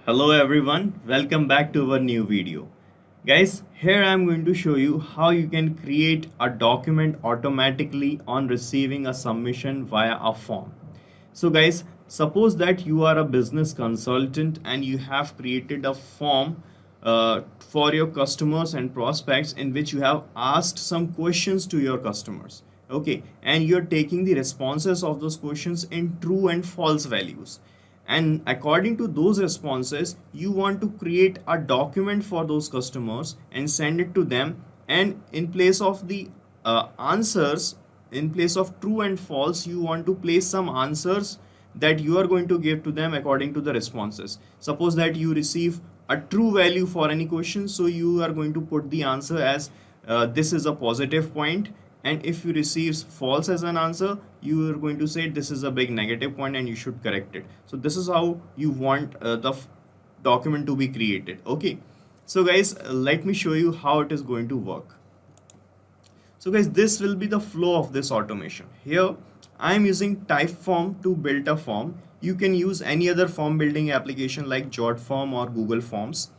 Hello everyone, welcome back to our new video. Guys, here I'm going to show you how you can create a document automatically on receiving a submission via a form. So guys, suppose that you are a business consultant and you have created a form for your customers and prospects in which you have asked some questions to your customers. Okay, and you're taking the responses of those questions in true and false values, and according to those responses you want to create a document for those customers and send it to them, and in place of the answers, in place of true and false, you want to place some answers that you are going to give to them according to the responses. Suppose that you receive a true value for any question, so you are going to put the answer as this is a positive point, and if you receive false as an answer, you are going to say this is a big negative point and you should correct it. So this is how you want the document to be created. Okay, so guys, let me show you how it is going to work. So guys, this will be the flow of this automation. Here I am using Typeform to build a form. You can use any other form building application like Jotform or Google Forms.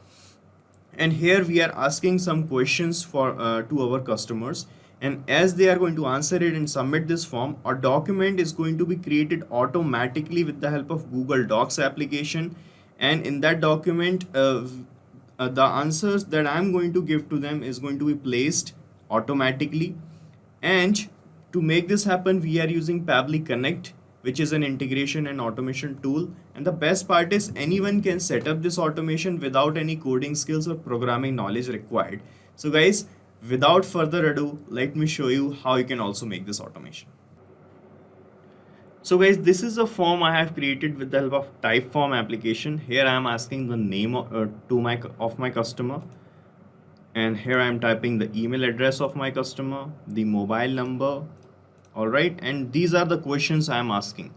And here we are asking some questions for to our customers, and as they are going to answer it and submit this form, a document is going to be created automatically with the help of Google Docs application. And in that document, the answers that I'm going to give to them is going to be placed automatically. And to make this happen, we are using Pabbly Connect, which is an integration and automation tool. And the best part is anyone can set up this automation without any coding skills or programming knowledge required. So guys, without further ado, let me show you how you can also make this automation. So guys, this is a form I have created with the help of Typeform application. Here I am asking the name of my customer, and here I am typing the email address of my customer, the mobile number. All right, and these are the questions I am asking.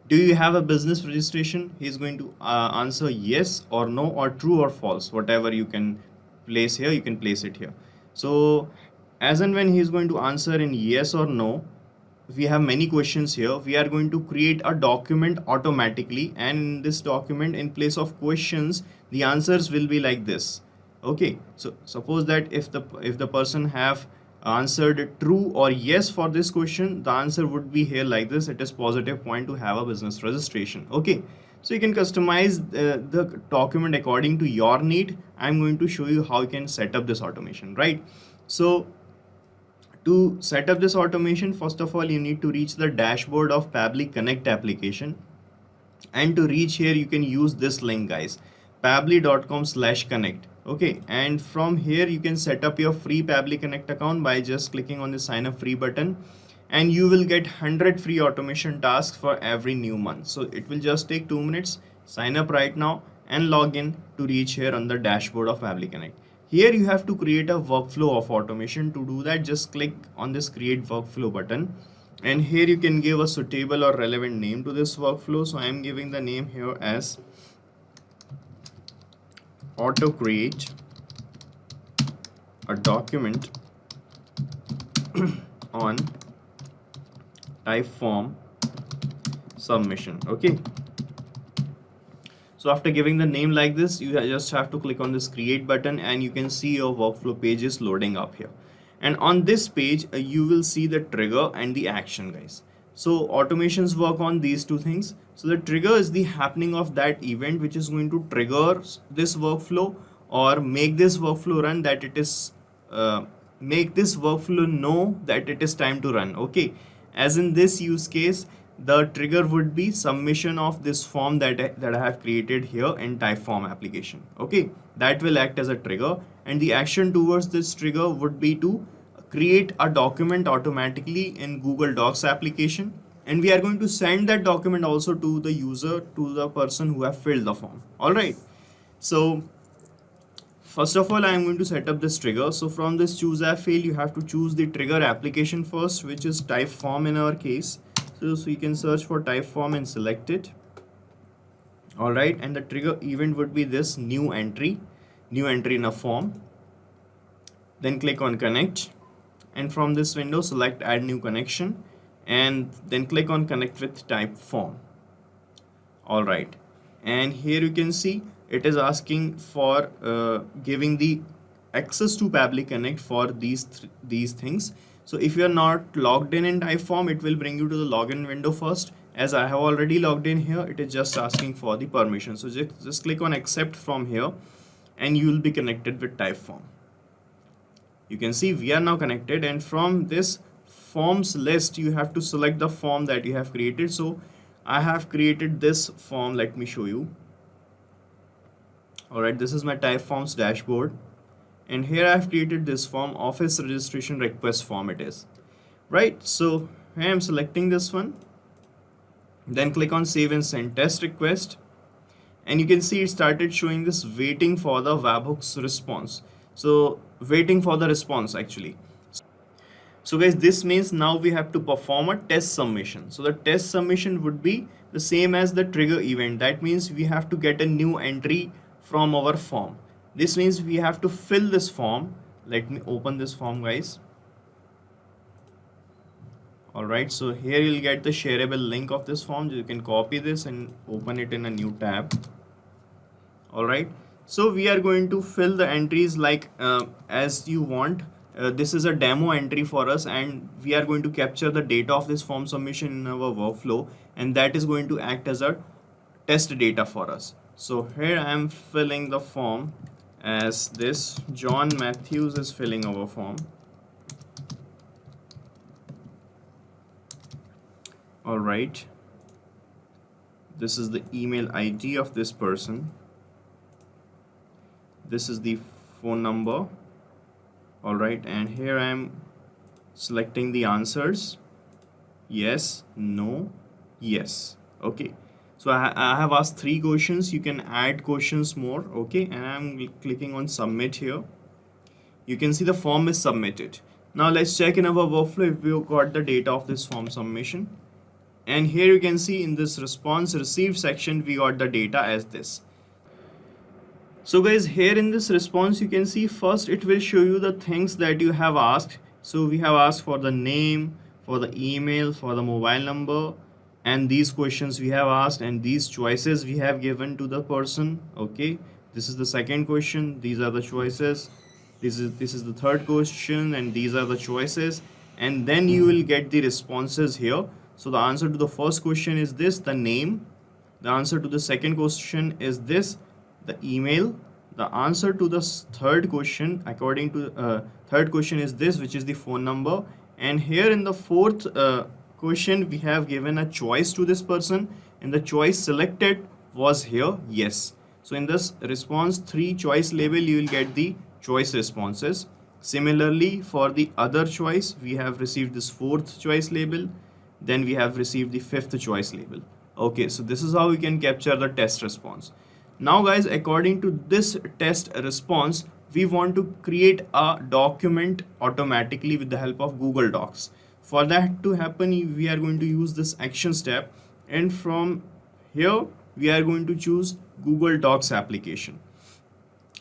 Do you have a business registration? He is going to answer yes or no or true or false. Whatever you can place here, you can place it here. So as and when he is going to answer in yes or no, we have many questions here. We are going to create a document automatically, and in this document, in place of questions, the answers will be like this. Okay, so suppose that if the person have answered true or yes for this question, the answer would be here like this: it is positive point to have a business registration. Okay, so you can customize the document according to your need. I'm going to show you how you can set up this automation, right? So to set up this automation, first of all, you need to reach the dashboard of Pabbly Connect application. And to reach here, you can use this link, guys, pabbly.com/connect. Okay, and from here you can set up your free Pabbly Connect account by just clicking on the sign up free button, and you will get 100 free automation tasks for every new month. So it will just take 2 minutes. Sign up right now and log in to reach here on the dashboard of Pabbly Connect. Here you have to create a workflow of automation. To do that, just click on this create workflow button, and here you can give a suitable or relevant name to this workflow. So I am giving the name here as auto create a document on Typeform submission. Okay, so after giving the name like this, you just have to click on this create button, and you can see your workflow page is loading up here. And on this page, you will see the trigger and the action, guys. So automations work on these two things. So the trigger is the happening of that event which is going to trigger this workflow or make this workflow run, that it is make this workflow know that it is time to run. Okay, as in this use case, the trigger would be submission of this form that I have created here in Typeform application. Okay, that will act as a trigger, and the action towards this trigger would be to create a document automatically in Google Docs application, and we are going to send that document also to the user, to the person who have filled the form. All right, so first of all, I am going to set up this trigger. So from this choose app field, you have to choose the trigger application first, which is Typeform in our case. So you can search for Typeform and select it. All right, and the trigger event would be this new entry in a form. Then click on connect, and from this window select add new connection, and then click on connect with Typeform. All right, and here you can see it is asking for giving the access to Pabbly Connect for these things. So if you are not logged in Typeform, it will bring you to the login window first. As I have already logged in here, it is just asking for the permission. So just click on accept from here and you will be connected with Typeform. You can see we are now connected, and from this forms list you have to select the form that you have created. So I have created this form. Let me show you. Alright, this is my Typeforms dashboard, and here I have created this form, office registration request form it is. Right, so I am selecting this one, then click on save and send test request, and you can see it started showing this waiting for the webhooks response. So waiting for the response actually. So guys, this means now we have to perform a test submission. So the test submission would be the same as the trigger event. That means we have to get a new entry from our form. This means we have to fill this form. Let me open this form, guys. Alright, so here you'll get the shareable link of this form. You can copy this and open it in a new tab. Alright, so we are going to fill the entries like as you want. This is a demo entry for us, and we are going to capture the data of this form submission in our workflow, and that is going to act as a test data for us. So here I am filling the form as this. John Matthews is filling our form. Alright, this is the email ID of this person. This is the phone number. Alright, and here I am selecting the answers. Yes, no, yes. Okay, so I have asked 3 questions. You can add questions more. Okay, and I'm clicking on submit here. You can see the form is submitted. Now let's check in our workflow if we got the data of this form submission. And here you can see in this response received section we got the data as this. So guys, here in this response you can see first it will show you the things that you have asked. So we have asked for the name, for the email, for the mobile number, and these questions we have asked, and these choices we have given to the person. Okay, this is the second question, these are the choices. This is the third question, and these are the choices, and then you will get the responses here. So the answer to the first question is this, the name. The answer to the second question is this, the email. The answer to the third question according to third question is this, which is the phone number. And here in the fourth question we have given a choice to this person, and the choice selected was here yes. So in this response 3 choice label you will get the choice responses. Similarly for the other choice we have received this 4th choice label, then we have received the 5th choice label. Okay, so this is how we can capture the test response. Now guys, according to this test response, we want to create a document automatically with the help of Google Docs. For that to happen, we are going to use this action step, and from here we are going to choose Google Docs application.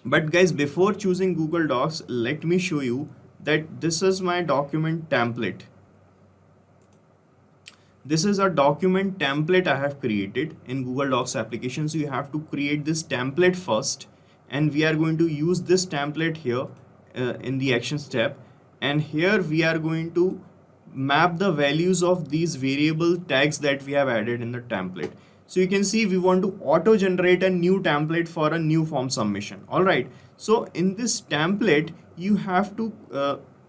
But guys, before choosing Google Docs, let me show you that this is my document template. This is a document template I have created in Google Docs application. So you have to create this template first, and we are going to use this template here in the action step, and here we are going to map the values of these variable tags that we have added in the template. So you can see we want to auto generate a new template for a new form submission. All right, so in this template you have to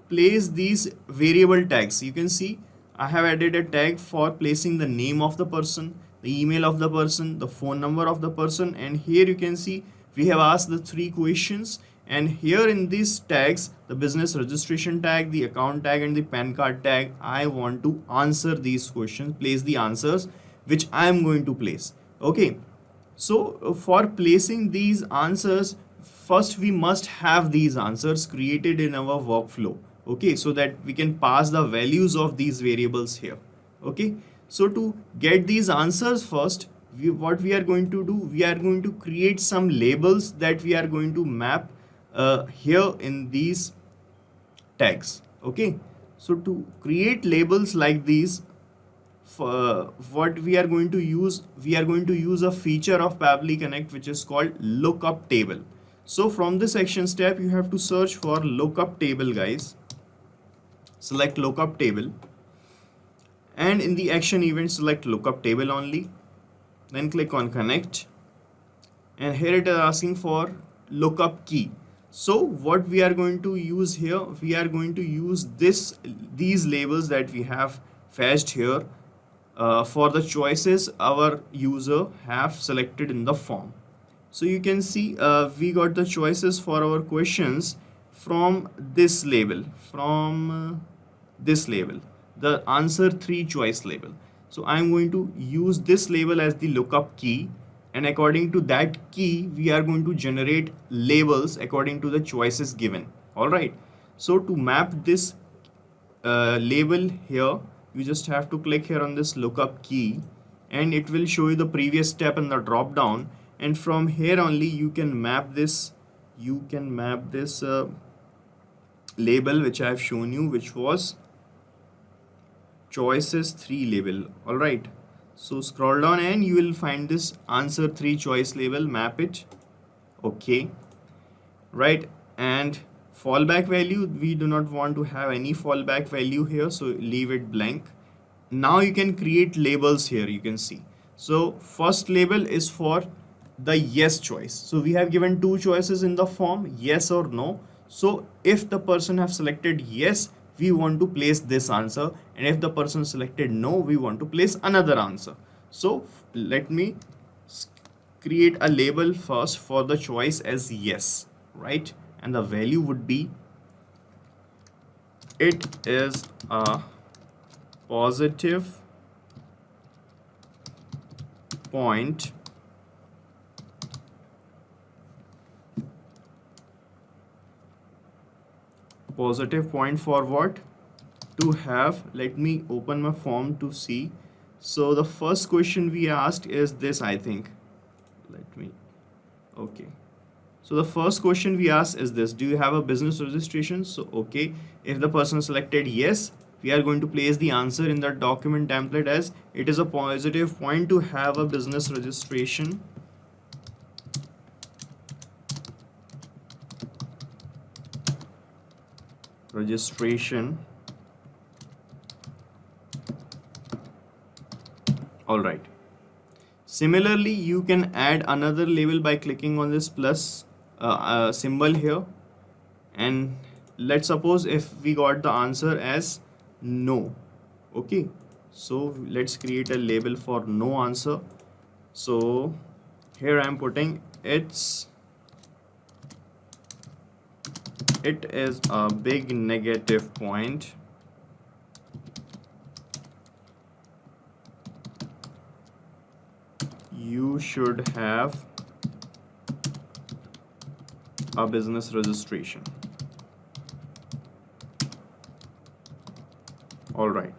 place these variable tags. You can see I have added a tag for placing the name of the person, the email of the person, the phone number of the person, and here you can see we have asked the 3 questions, and here in these tags, the business registration tag, the account tag, and the PAN card tag, I want to answer these questions, place the answers which I am going to place. Okay, so for placing these answers, first we must have these answers created in our workflow. Okay, so that we can pass the values of these variables here. Okay, so to get these answers first, what we are going to do, we are going to create some labels that we are going to map here in these tags. Okay, so to create labels like these, what we are going to use, we are going to use a feature of Pabbly Connect which is called Lookup Table. So from this action step, you have to search for Lookup Table, guys. Select Lookup Table, and in the action event, select Lookup Table only. Then click on Connect, and here it is asking for lookup key. So what we are going to use here, we are going to use these labels that we have fetched here for the choices our user have selected in the form. So you can see we got the choices for our questions from this label, the answer 3 choice label. So I'm going to use this label as the lookup key, and according to that key we are going to generate labels according to the choices given. All right, so to map this label here, you just have to click here on this lookup key, and it will show you the previous step in the drop down, and from here only you can map this label which I have shown you, which was choices 3 label. All right, so scroll down and you will find this answer 3 choice label, map it. Okay, right, and fallback value, we do not want to have any fallback value here, so leave it blank. Now you can create labels here, you can see. So first label is for the yes choice. So we have given 2 choices in the form, yes or no. So if the person have selected yes, we want to place this answer, and if the person selected no, we want to place another answer. So let me create a label first for the choice as yes, right, and the value would be, it is a positive point for what? To have, let me open my form to see. So the first question we asked is this, I think. Okay. So the first question we asked is this: do you have a business registration? So okay, if the person selected yes, we are going to place the answer in the document template as, it is a positive point to have a business registration. All right. Similarly, you can add another label by clicking on this plus symbol here, and let's suppose if we got the answer as no. Okay, so let's create a label for no answer. So here I am putting it is a big negative point. You should have a business registration. All right.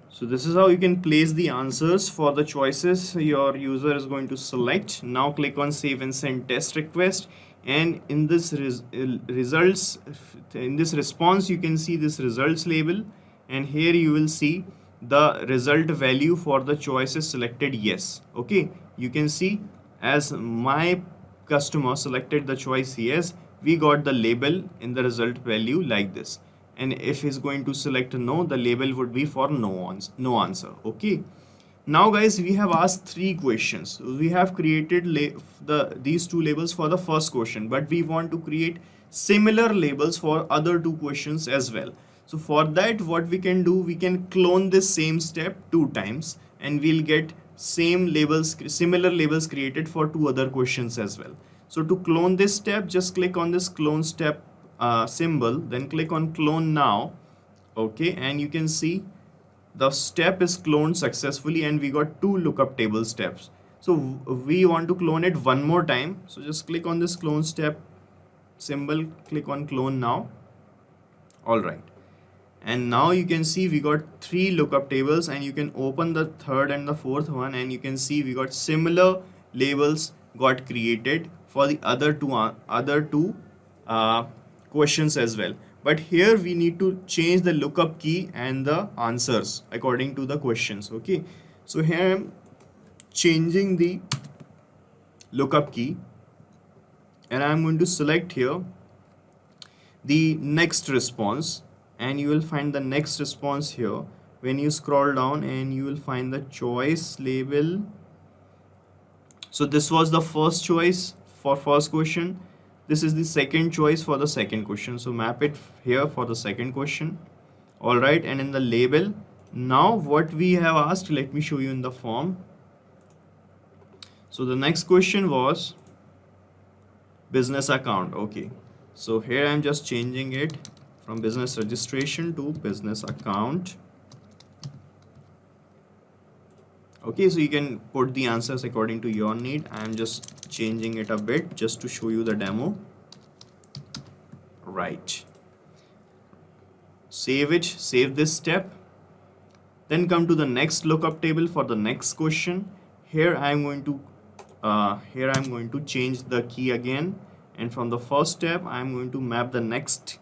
So this is how you can place the answers for the choices your user is going to select. Now click on save and send test request, and in this response you can see this results label, and here you will see the result value for the choices selected yes. Okay, you can see as my customer selected the choice yes, we got the label in the result value like this, and if he's going to select no, the label would be for no answer. Okay, now guys, we have asked 3 questions. We have created these 2 labels for the first question, but we want to create similar labels for other 2 questions as well. So for that, what we can do, we can clone this same step 2 times, and we'll get similar labels created for 2 other questions as well. So to clone this step, just click on this clone step symbol, then click on clone now. Okay, and you can see the step is cloned successfully, and we got 2 lookup table steps. So we want to clone it one more time. So just click on this clone step symbol, click on clone now. All right, and now you can see we got 3 lookup tables, and you can open the third and the fourth one, and you can see we got similar labels got created for the other two questions as well. but here we need to change the lookup key and the answers according to the questions. Okay, so here I'm changing the lookup key, and I'm going to select here the next response, and you will find the next response here. When you scroll down, and you will find the choice label. So this was the first choice for first question. This is the second choice for the second question. So map it here for the second question. All right, and in the label, now what we have asked, let me show you in the form. So the next question was business account. Okay, so here I'm just changing it from business registration to business account. Okay, so you can put the answers according to your need. I'm just changing it a bit just to show you the demo. Right, save it, save this step, then come to the next lookup table for the next question. Here I'm going to change the key again, and from the first step I'm going to map the next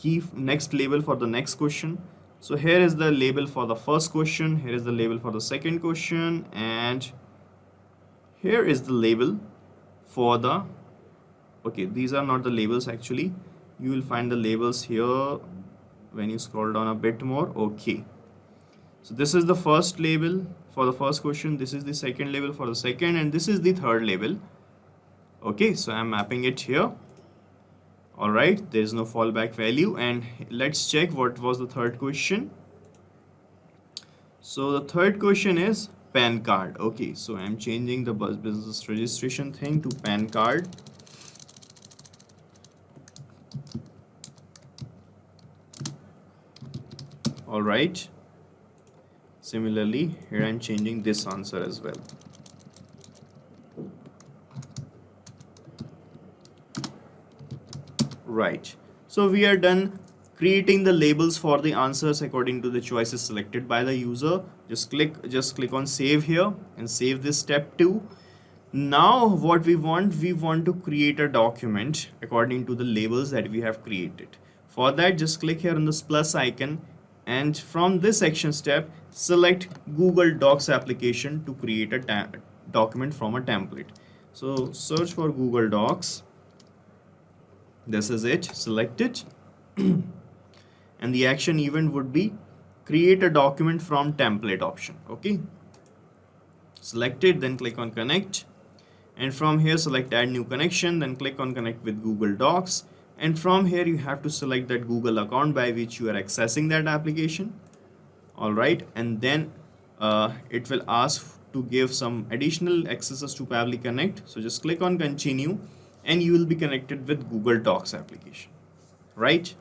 label for the next question. So here is the label for the first question, here is the label for the second question, and here is the label for the, okay, these are not the labels actually. You will find the labels here when you scroll down a bit more. Okay, so this is the first label for the first question, this is the second label for the second, and this is the third label. Okay, so I'm mapping it here. All right, there is no fallback value, and let's check what was the third question. So the third question is PAN card. Okay, so I'm changing the business registration thing to PAN card. All right, similarly here I'm changing this answer as well. Right, so we are done creating the labels for the answers according to the choices selected by the user. Just click on save here and save this step 2. Now what we want to create a document according to the labels that we have created. For that, just click here on this plus icon, and from this action step select Google Docs application to create a document from a template. So search for Google Docs. This is it, select it. And the action event would be create a document from template option. Okay, select it, then click on connect, and from here select add new connection, then click on connect with Google Docs, and from here you have to select that Google account by which you are accessing that application. All right, and then it will ask to give some additional accesses to Pabbly Connect. So just click on continue, and you will be connected with Google Docs application. Right,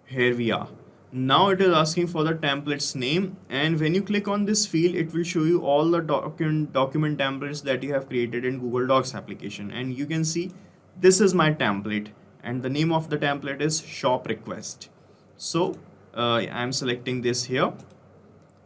here we are. Now it is asking for the template's name, and when you click on this field it will show you all the document templates that you have created in Google Docs application, and you can see this is my template, and the name of the template is shop request. So I'm selecting this here,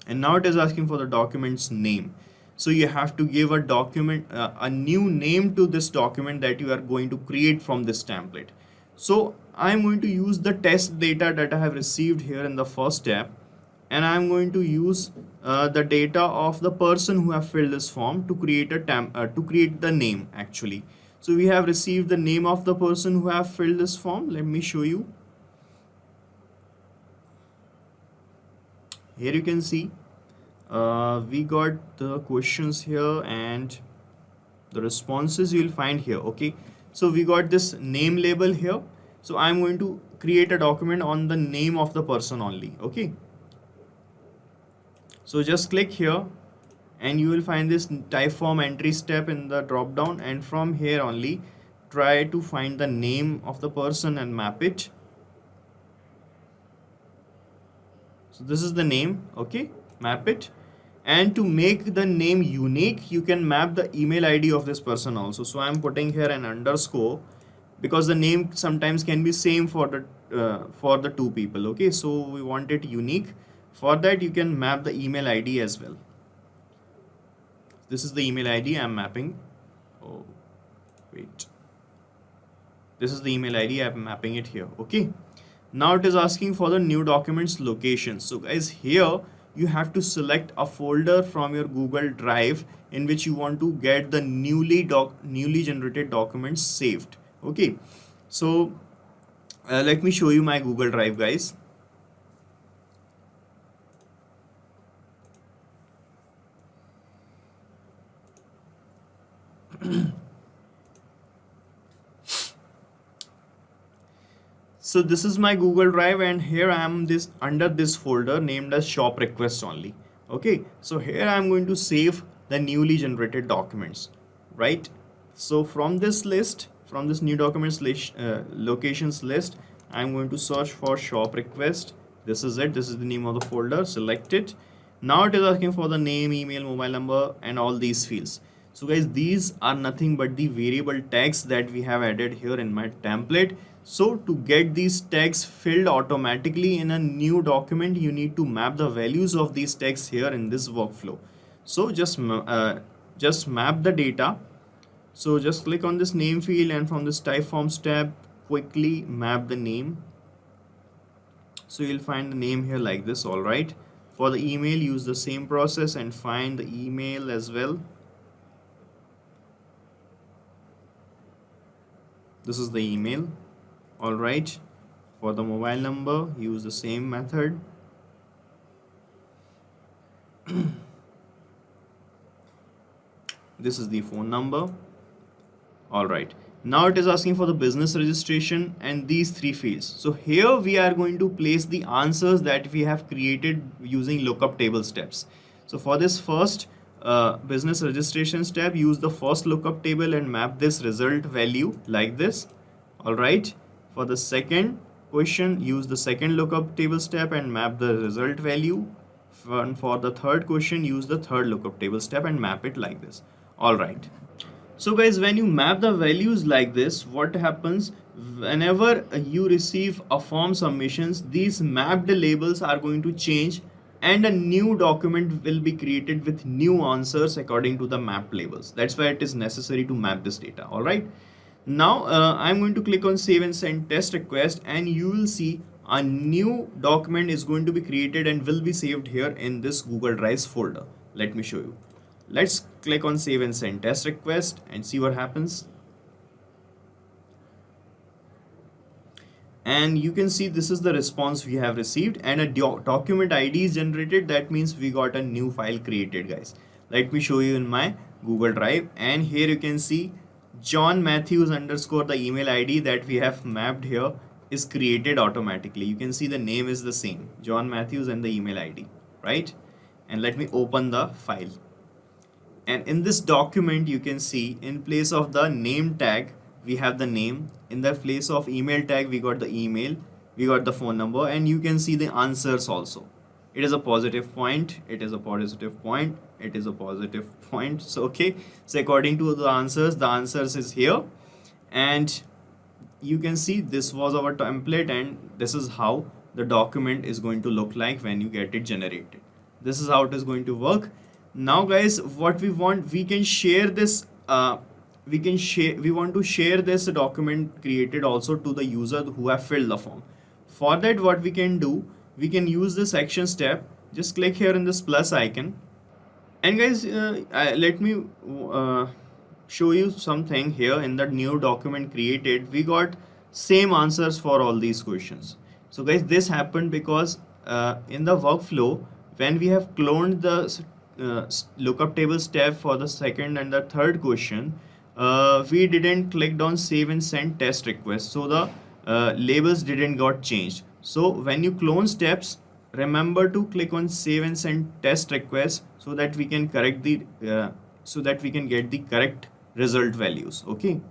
and now it is asking for the document's name. So you have to give a document a new name to this document that you are going to create from this template. So I'm going to use the test data that I have received here in the first step, and I'm going to use the data of the person who have filled this form to create to create the name actually. So we have received the name of the person who have filled this form. Let me show you. Here you can see we got the questions here and the responses you will find here. Okay, so we got this name label here. So I'm going to create a document on the name of the person only. Okay, so just click here, and you will find this Typeform entry step in the drop down, and from here only try to find the name of the person and map it. So this is the name. Okay, map it. And to make the name unique, you can map the email ID of this person also. So I'm putting here an underscore because the name sometimes can be same for the two people. Okay, so we want it unique. For that, you can map the email ID as well. This is the email ID I'm mapping. Oh, wait. This is the email ID. I'm mapping it here. Okay. Now it is asking for the new documents location. So guys, here you have to select a folder from your Google Drive in which you want to get the newly generated documents saved. Okay. So let me show you my Google Drive, guys. So this is my Google Drive, and here I am this under this folder named as shop requests only. Okay, so here I am going to save the newly generated documents, right? So from this list, from this new documents list, locations list, I'm going to search for shop request. This is it. This is the name of the folder. Select it. Now it is asking for the name, email, mobile number, and all these fields. So guys, these are nothing but the variable tags that we have added here in my template. So to get these tags filled automatically in a new document, you need to map the values of these tags here in this workflow. So just map the data. So just click on this name field, and from this Typeforms tab, quickly map the name. So you'll find the name here like this. All right. For the email, use the same process and find the email as well. This is the email. All right. For the mobile number, use the same method. This is the phone number. All right. Now it is asking for the business registration and these three fields. So here we are going to place the answers that we have created using lookup table steps. So for this first business registration step, use the first lookup table and map this result value like this. All right. For the second question, use the second lookup table step and map the result value. For the third question, use the third lookup table step and map it like this. All right. So guys, when you map the values like this, what happens whenever you receive a form submissions, these mapped labels are going to change and a new document will be created with new answers according to the mapped labels. That's why it is necessary to map this data. All right. Now I'm going to click on save and send test request, and you will see a new document is going to be created and will be saved here in this Google Drive folder. Let me show you. Let's click on save and send test request and see what happens. And you can see this is the response we have received, and a document ID is generated. That means we got a new file created, guys. Let me show you in my Google Drive, and here you can see John Matthews _ the email ID that we have mapped here is created automatically. You can see the name is the same, John Matthews, and the email ID, right? And let me open the file. And in this document, you can see in place of the name tag, we have the name. In the place of email tag, we got the email, we got the phone number, and you can see the answers also. It is a positive point, it is a positive point, it is a positive point. So okay, so according to the answers is here, and you can see this was our template, and this is how the document is going to look like when you get it generated. This is how it is going to work. Now guys, what we want, we can share this we want to share this document created also to the user who have filled the form. For that, what we can do, we can use this action step. Just click here in this plus icon, and guys, let me show you something here. In the new document created, we got same answers for all these questions. So guys, this happened because in the workflow, when we have cloned the lookup table step for the second and the third question, we didn't click on save and send test request, so the labels didn't got changed. So when you clone steps, remember to click on save and send test request so that we can correct the so that we can get the correct result values. Okay,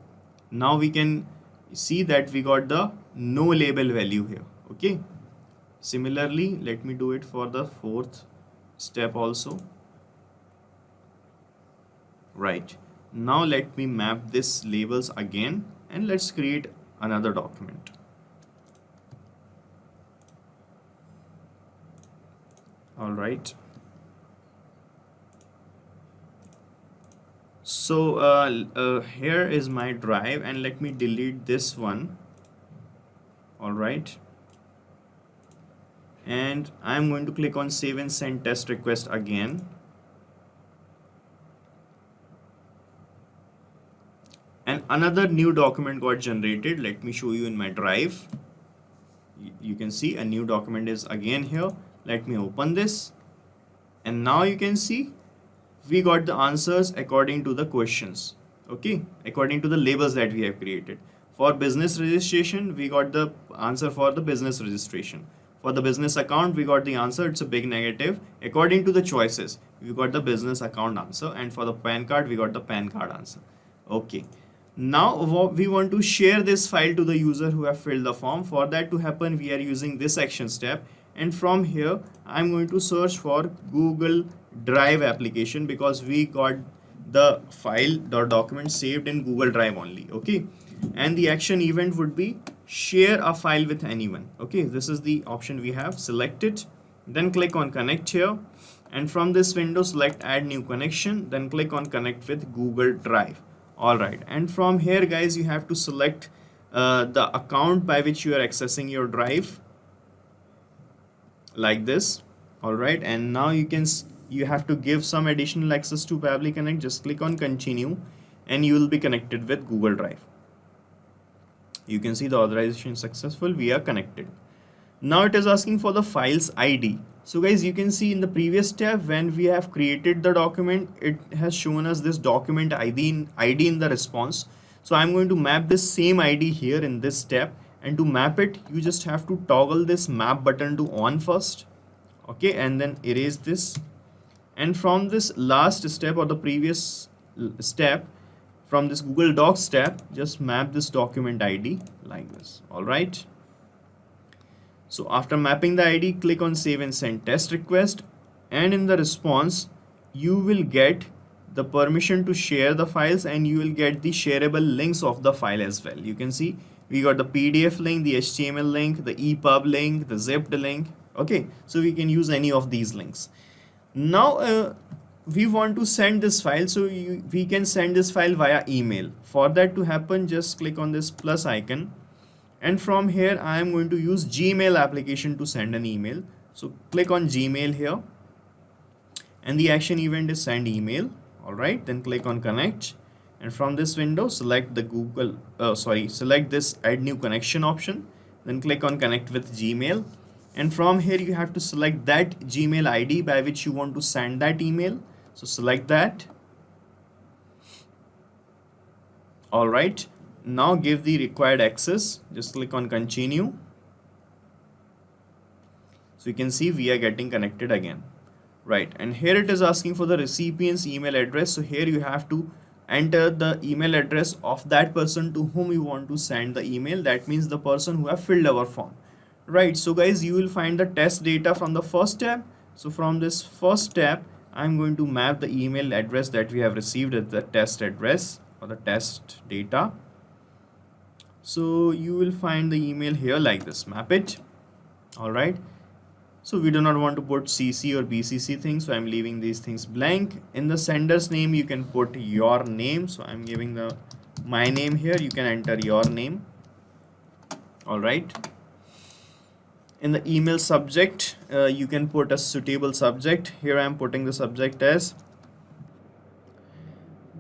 now we can see that we got the no label value here. Okay, similarly, let me do it for the fourth step also. Right, now let me map this labels again, and let's create another document. All right, So here is my drive, and let me delete this one. All right, and I'm going to click on save and send test request again. And another new document got generated. Let me show you in my drive. You can see a new document is again here. Let me open this, and now you can see we got the answers according to the questions. Okay, according to the labels that we have created. For business registration, we got the answer for the business registration. For the business account, we got the answer, it's a big negative. According to the choices, we got the business account answer, and for the PAN card, we got the PAN card answer. Okay, now we want to share this file to the user who have filled the form. For that to happen, we are using this action step, and from here I'm going to search for Google Drive application, because we got the file, the document saved in Google Drive only. Okay, and the action event would be share a file with anyone. Okay, this is the option we have. Select it, then click on connect here, and from this window select add new connection, then click on connect with Google Drive. All right, and from here guys, you have to select the account by which you are accessing your drive, like this. All right, and now you have to give some additional access to Pabbly Connect. Just click on continue, and you will be connected with Google Drive. You can see the authorization successful, we are connected. Now it is asking for the file's ID. So guys, you can see in the previous step, when we have created the document, it has shown us this document ID in the response. So I'm going to map this same ID here in this step, and to map it, you just have to toggle this map button to on first. Okay, and then erase this. And from this last step, or the previous step, from this Google Docs step, just map this document ID like this. All right. So after mapping the ID, click on save and send test request, and in the response you will get the permission to share the files, and you will get the shareable links of the file as well. You can see we got the PDF link, the HTML link, the EPUB link, the zipped link. Okay, so we can use any of these links. Now we want to send this file, so we can send this file via email. For that to happen, just click on this plus icon, and from here I am going to use Gmail application to send an email. So click on Gmail here, and the action event is send email. All right, then click on connect, and from this window select the select this add new connection option, then click on connect with Gmail, and from here you have to select that Gmail ID by which you want to send that email. So select that. All right, now give the required access, just click on continue. So you can see we are getting connected again. Right, and here it is asking for the recipient's email address. So here you have to enter the email address of that person to whom you want to send the email. That means the person who have filled our form. Right, so guys, you will find the test data from the first tab. So from this first tab, I'm going to map the email address that we have received as the test address or the test data. So you will find the email here like this, map it. All right, so we do not want to put CC or BCC things, so I'm leaving these things blank. In the sender's name, you can put your name, so I'm giving my name here. You can enter your name. All right, in the email subject, you can put a suitable subject. Here I am putting the subject as,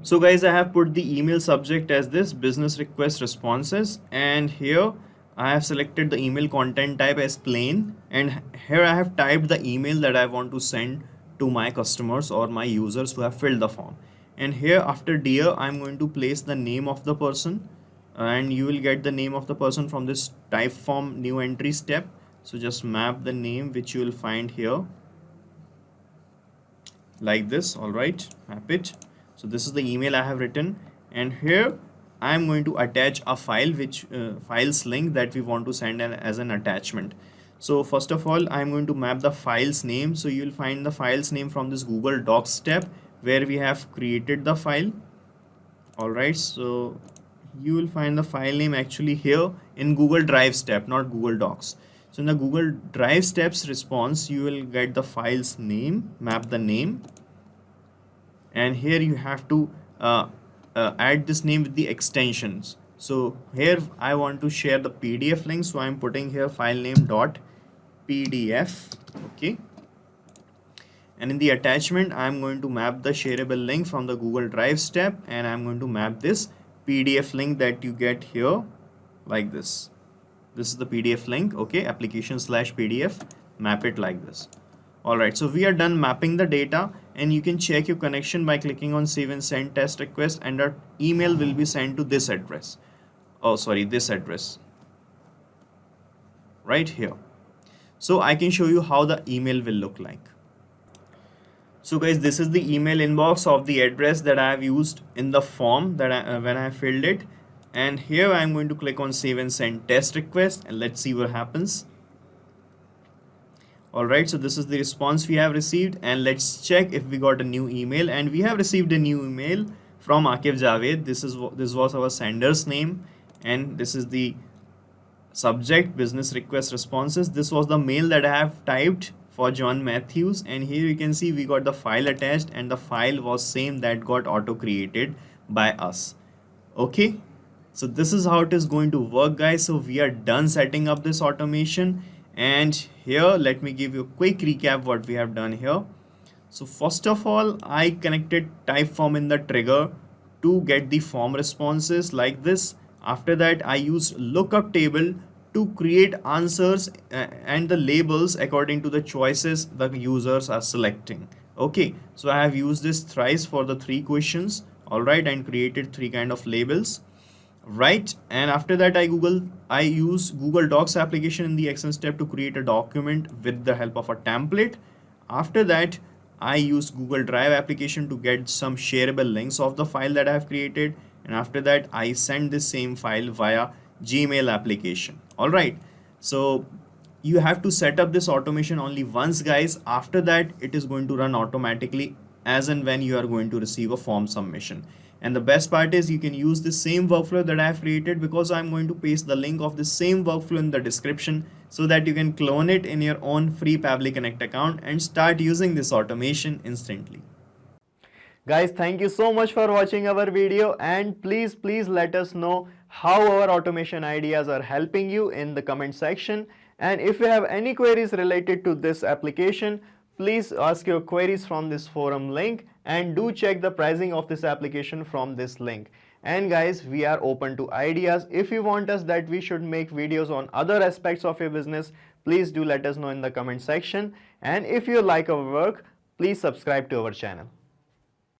so guys, I have put the email subject as this business request responses, and here I have selected the email content type as plain, and here I have typed the email that I want to send to my customers or my users who have filled the form. And here after dear, I'm going to place the name of the person, and you will get the name of the person from this Typeform new entry step. So just map the name which you will find here like this. All right, map it. So this is the email I have written, and here I am going to attach a file which files link that we want to send as an attachment. So first of all, I am going to map the file's name. So you will find the file's name from this Google Docs step where we have created the file. All right, so you will find the file name actually here in Google Drive step, not Google Docs. So in the Google Drive steps response, you will get the file's name, map the name, and here you have to add this name with the extensions. So here I want to share the PDF link, so I'm putting here file name dot PDF. Okay, and in the attachment I'm going to map the shareable link from the Google Drive step, and I'm going to map this PDF link that you get here like this. This is the PDF link. Okay, application/PDF, map it like this. Alright, so we are done mapping the data, and you can check your connection by clicking on save and send test request, and our email will be sent to this address. Oh sorry, this address right here. So I can show you how the email will look like. So guys, this is the email inbox of the address that I have used in the form that when I filled it, and here I'm going to click on save and send test request, and let's see what happens. Alright, so this is the response we have received, and let's check if we got a new email. And we have received a new email from Akif Javed. This was our sender's name, and this is the subject, business request responses. This was the mail that I have typed for John Matthews, and here you can see we got the file attached, and the file was same that got auto created by us. Okay, so this is how it is going to work, guys. So we are done setting up this automation, and here let me give you a quick recap what we have done here. So first of all, I connected Typeform in the trigger to get the form responses like this. After that, I used Lookup Table to create answers and the labels according to the choices the users are selecting. Okay, so I have used this thrice for the 3 questions. All right, and created 3 kind of labels. Right, and after that I use Google Docs application in the action step to create a document with the help of a template. After that, I use Google Drive application to get some shareable links of the file that I have created, and after that I send this same file via Gmail application. All right, so you have to set up this automation only once, guys. After that, it is going to run automatically as and when you are going to receive a form submission. And the best part is you can use the same workflow that I have created, because I'm going to paste the link of the same workflow in the description so that you can clone it in your own free Pabbly Connect account and start using this automation instantly. Guys, thank you so much for watching our video, and please let us know how our automation ideas are helping you in the comment section. And if you have any queries related to this application, please ask your queries from this forum link, and do check the pricing of this application from this link. And guys, we are open to ideas. If you want us that we should make videos on other aspects of your business, please do let us know in the comment section. And if you like our work, please subscribe to our channel.